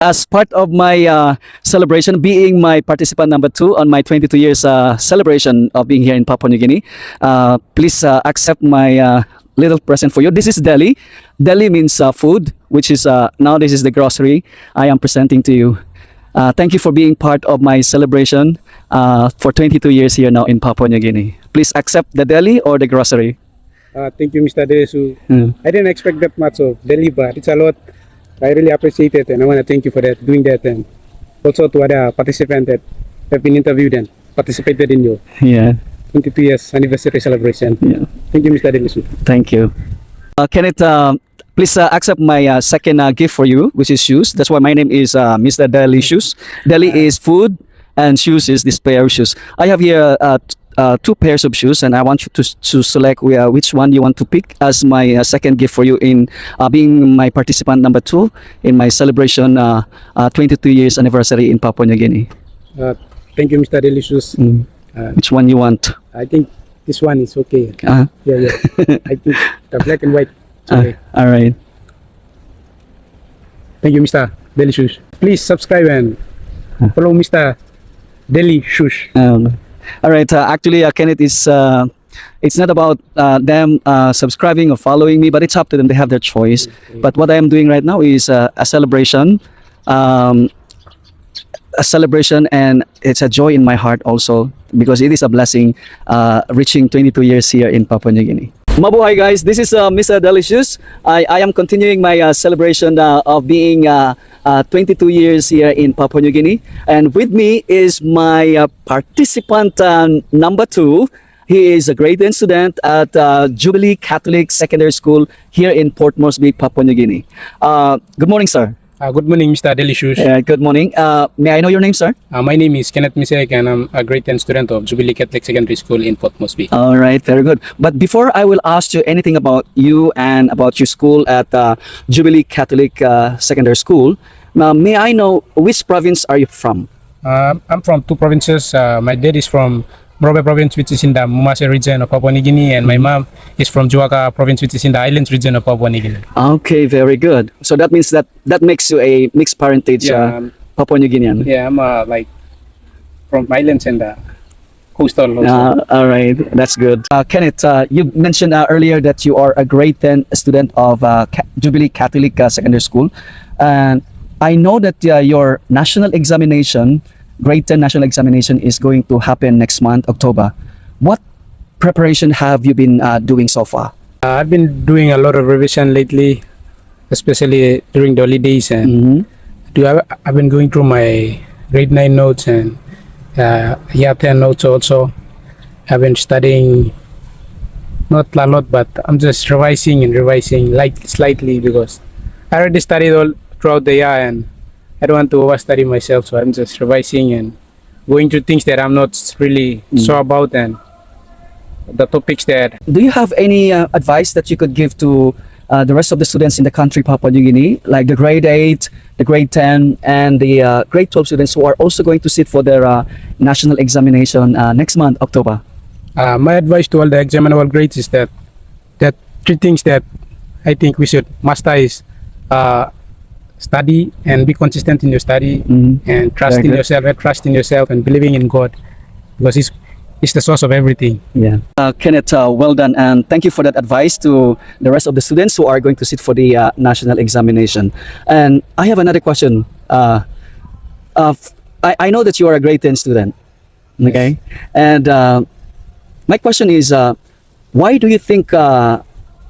As part of my celebration, being my participant number 2 on my 22 years celebration of being here in Papua New Guinea, please accept my little present for you. This is deli. Deli means food, which is now this is the grocery I am presenting to you. Thank you for being part of my celebration for 22 years here now in Papua New Guinea. Please accept the deli or the grocery. Thank you, Mr. Desu. I didn't expect that much of deli, but it's a lot. I really appreciate it, and I want to thank you for that, doing that, and also to other participants that have been interviewed and participated in your 22 years anniversary celebration. Thank you, Mr. Desu. Thank you. Kenneth, please accept my second gift for you, which is shoes. That's why my name is Mr. Deli Shoes. Deli is food, and shoes is this pair of shoes. I have here 2 pairs of shoes, and I want you to select which one you want to pick as my second gift for you in being my participant number 2 in my celebration 22 years anniversary in Papua New Guinea. Thank you, Mr. Delicious. Which one you want? I think this one is okay. Yeah. I think the black and white. Okay. All right. Thank you, Mr. Delicious. Please subscribe and follow Mr. Delicious. All right. Actually, Kenneth is. It's not about them subscribing or following me, but it's up to them. They have their choice. But what I am doing right now is a celebration. A celebration, and it's a joy in my heart also because it is a blessing reaching 22 years here in Papua New Guinea. Mabuhay guys, this is Mr. Delicious. I am continuing my celebration of being 22 years here in Papua New Guinea, and with me is my participant number 2. He is a grade 10 student at Jubilee Catholic Secondary School here in Port Moresby, Papua New Guinea. Good morning, sir. Good morning, Mr. Delicious. Good morning. May I know your name, sir? My name is Kenneth Misek, and I'm a grade 10 student of Jubilee Catholic Secondary School in Port Moresby. All right, very good. But before I will ask you anything about you and about your school at Jubilee Catholic Secondary School, may I know which province are you from? I'm from 2 provinces. My dad is from Morobe province, which is in the Moresby region of Papua New Guinea, and my mom is from Jiwaka province, which is in the islands region of Papua New Guinea. Okay, very good. So that means that makes you a mixed parentage Papua New Guinean. Yeah, I'm like from islands and coastal also. All right, that's good. Kenneth, you mentioned earlier that you are a grade 10 student of Jubilee Catholic Secondary School, and I know that your national examination, grade 10 national examination, is going to happen next month, October. What preparation have you been doing so far? I've been doing a lot of revision lately, especially during the holidays, and I've been going through my grade 9 notes and year 10 notes also. I've been studying, not a lot, but I'm just revising like slightly, because I already studied all throughout the year and I don't want to overstudy myself, so I'm just revising and going through things that I'm not really sure about, and the topics that... Do you have any advice that you could give to the rest of the students in the country, Papua New Guinea, like the grade 8, the grade 10, and the grade 12 students who are also going to sit for their national examination next month, October? My advice to all the examinable grades is that 3 things that I think we should master is study and be consistent in your study, and trust in yourself and believing in God, because it's the source of everything. Kenneth, well done, and thank you for that advice to the rest of the students who are going to sit for the national examination. And I have another question. I know that you are a grade 10 student, okay? And my question is, why do you think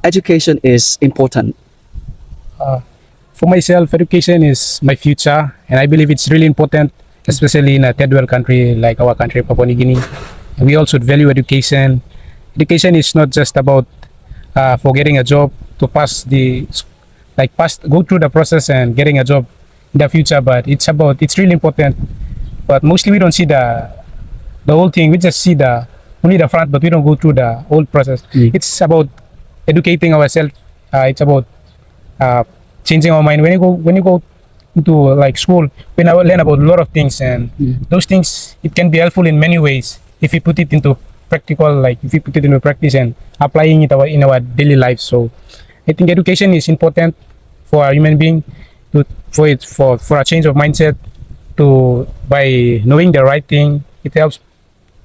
education is important? For myself, education is my future, and I believe it's really important, especially in a third world country like our country, Papua New Guinea. We also value education. Education is not just about for getting a job, to go through the process and getting a job in the future, but it's really important. But mostly we don't see the whole thing. We just see only the front, but we don't go through the whole process. It's about educating ourselves. It's about changing our mind. When you go into like school, we now learn about a lot of things, and those things, it can be helpful in many ways if we put it into practical, like if we put it into practice and applying it in our daily life. So I think education is important for a human being to for a change of mindset, to by knowing the right thing. It helps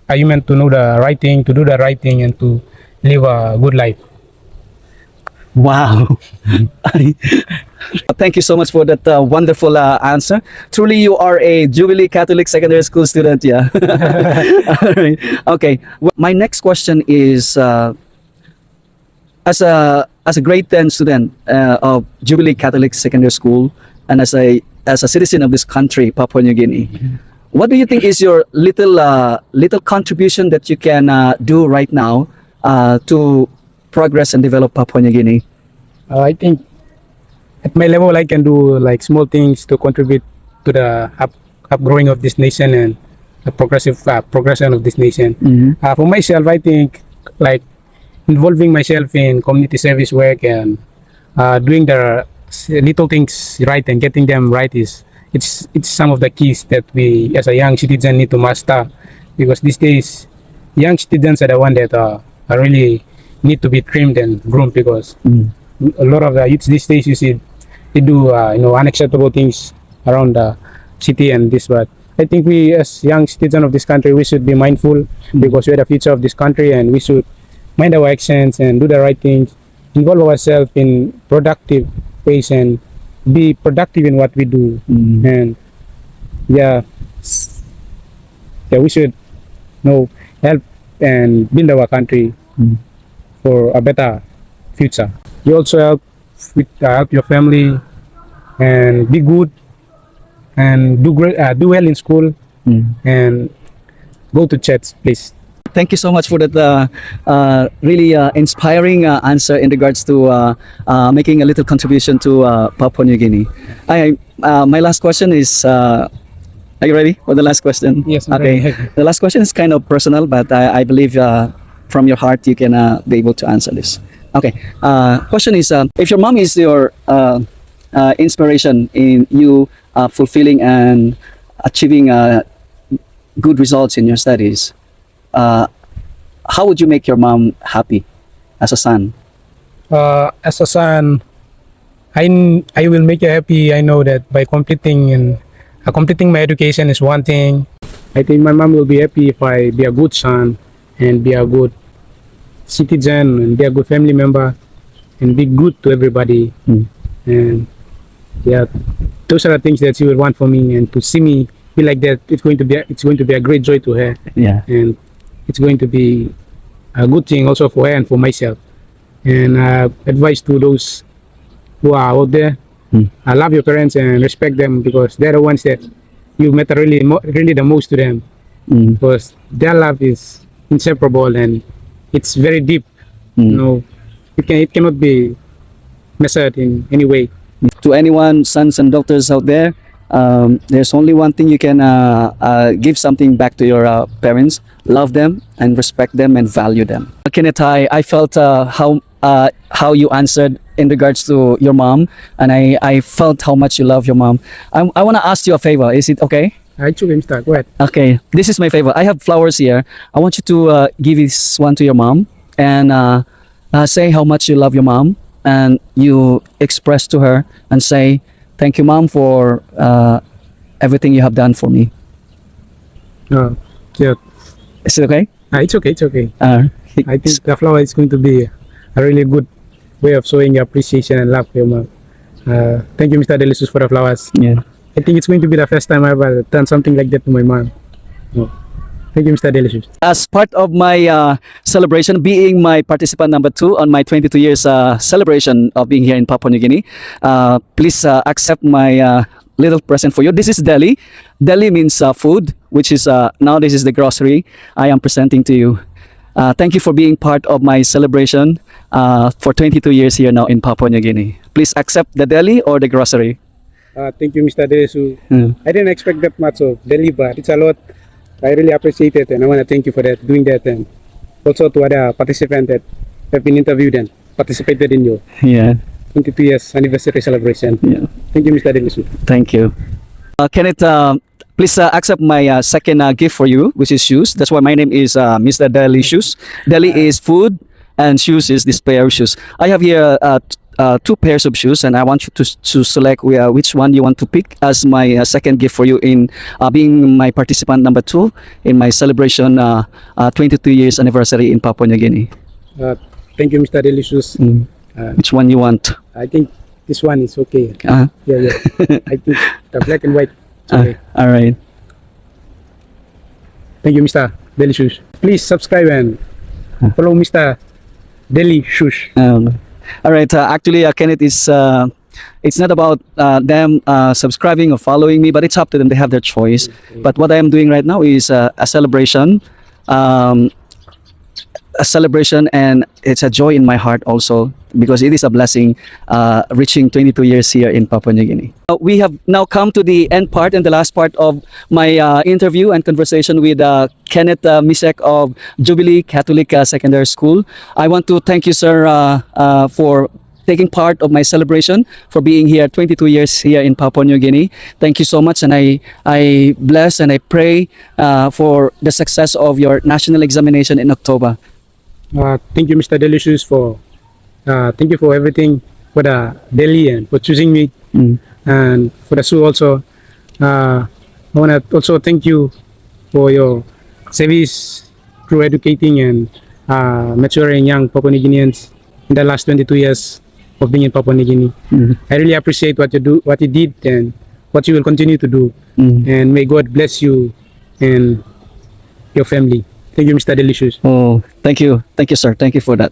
a human to know the right thing, to do the right thing, and to live a good life. Wow. Thank you so much for that wonderful answer. Truly, you are a Jubilee Catholic Secondary School student, yeah. All right. Okay. My next question is, as a grade 10 student of Jubilee Catholic Secondary School, and as a citizen of this country, Papua New Guinea, what do you think is your little contribution that you can do right now to progress and develop Papua New Guinea? I think at my level, I can do like small things to contribute to the upgrowing of this nation and the progression of this nation. For myself, I think like involving myself in community service work and doing the little things right and getting them right it's some of the keys that we as a young citizen need to master, because these days young citizens are the one that are really need to be trimmed and groomed, because a lot of the youths these days, you see, they do unacceptable things around the city and this. But I think we as young citizens of this country, we should be mindful, because we're the future of this country, and we should mind our actions and do the right things, involve ourselves in productive ways and be productive in what we do. And we should help and build our country for a better future. You also help your family and be good and do well in school and go to church, please. Thank you so much for that really inspiring answer in regards to making a little contribution to Papua New Guinea. My last question is, are you ready for the last question? Yes, I'm okay. ready. The last question is kind of personal, but I believe from your heart you can be able to answer this. Okay. Question is, if your mom is your inspiration in you fulfilling and achieving good results in your studies, how would you make your mom happy as a son? As a son, I will make her happy. I know that by completing my education is one thing. I think my mom will be happy if I be a good son and be a good citizen and be a good family member and be good to everybody. And those are the things that she would want for me, and to see me be like that, it's going to be a great joy to her. And it's going to be a good thing also for her and for myself. And advice to those who are out there, love your parents and respect them, because they're the ones that you matter really the most to them, because their love is inseparable and it's very deep. It cannot be measured in any way. To anyone, sons and daughters out there, there's only one thing you can give something back to your parents. Love them and respect them and value them. Kenneth, I felt how you answered in regards to your mom, and I felt how much you love your mom. I want to ask you a favor. Is it okay? I took him start. Go ahead. Okay, this is my favor. I have flowers here. I want you to give this one to your mom and say how much you love your mom, and you express to her and say, "Thank you, mom, for everything you have done for me." Yeah. Is it okay? It's okay. It's okay. I think the flower is going to be a really good way of showing appreciation and love for your mom. Thank you, Mr. Delicious, for the flowers. Yeah. I think it's going to be the first time I've ever done something like that to my mom. Thank you, Mr. Delicious. As part of my celebration, being my participant number 2 on my 22 years celebration of being here in Papua New Guinea, please accept my little present for you. This is deli. Deli means food, which is now this is the grocery I am presenting to you. Thank you for being part of my celebration for 22 years here now in Papua New Guinea. Please accept the deli or the grocery. Thank you, Mr. Desu. I didn't expect that much of deli, but it's a lot. I really appreciate it, and I want to thank you for doing that, and also to other participants that have been interviewed and participated in your 22 years anniversary celebration. Thank you, Mr. Desu. Thank you. Kenneth, please accept my second gift for you, which is shoes. That's why my name is Mr. Deli Shoes. Deli is food and shoes is this pair of shoes. I have here two pairs of shoes, and I want you to select which one you want to pick as my second gift for you in being my participant number 2 in my celebration 22 years anniversary in Papua New Guinea. Thank you, Mr. Delicious. Which one you want? I think this one is okay. Uh, Yeah. I think the black and white. It's okay. all right. Thank you, Mr. Delicious. Please subscribe and follow Mr. Delicious. All right. Actually, Kenneth is. It's not about them subscribing or following me, but it's up to them. They have their choice. But what I am doing right now is a celebration. A celebration, and it's a joy in my heart also because it is a blessing reaching 22 years here in Papua New Guinea. We have now come to the end part and the last part of my interview and conversation with Kenneth Misek of Jubilee Catholic Secondary School. I want to thank you, sir, for taking part of my celebration, for being here 22 years here in Papua New Guinea. Thank you so much, and I bless and I pray for the success of your national examination in October. Thank you, Mr. Delicious, for thank you for everything, for the Delhi and for choosing me, and for the school also. I want to also thank you for your service through educating and maturing young Papua New Guineans in the last 22 years of being in Papua New Guinea. I really appreciate what you did, and what you will continue to do. And may God bless you and your family. Thank you, Mr. Delicious. Oh, thank you, sir. Thank you for that.